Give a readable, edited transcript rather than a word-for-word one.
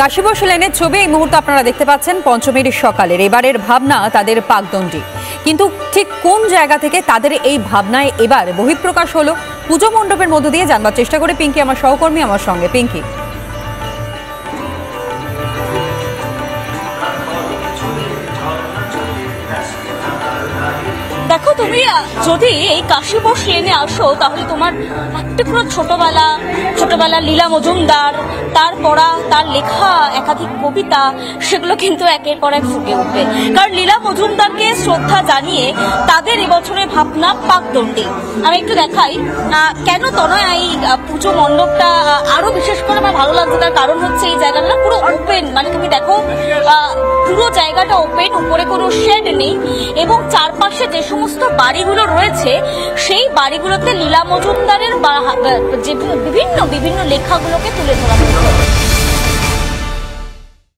কাশীবোস লেনের ছবি এই মুহূর্তে আপনারা দেখতে পাচ্ছেন পঞ্চমীর সকালের এবারের ভাবনা তাদের পাকদণ্ডী, কিন্তু ঠিক কোন জায়গা থেকে তাদের এই ভাবনায় এবার বহিঃপ্রকাশ হলো পুজো মণ্ডপের মধ্য দিয়ে জানবার চেষ্টা করে পিঙ্কি আমার সহকর্মী আমার সঙ্গে। পিঙ্কি, দেখো, তুমি যদি এই কাশীবোস লেনে আসো তাহলে তোমার একটা পুরো ছোটবেলা লীলা মজুমদার, তার পড়া, তার লেখা একাধিক কবিতা, সেগুলো কিন্তু একের পর এক ফুটে উঠবে। কারণ লীলা মজুমদারকে শ্রদ্ধা জানিয়ে তাদের এবছরের ভাবনা পাকদণ্ডী। আমি একটু দেখাই কেন তনয় এই পুজো মণ্ডপটা আরো বিশেষ করে আমার ভালো লাগছে। তার কারণ হচ্ছে এই জায়গাটা পুরো ওপেন, মানে তুমি দেখো পুরো জায়গাটা ওপেন, উপরে কোনো শেড নেই এবং চারপাশে যে সমস্ত বাড়িগুলো রয়েছে সেই বাড়িগুলোতে লীলা মজুমদারের যে বিভিন্ন লেখাগুলোকে তুলে ধরা হয়েছে।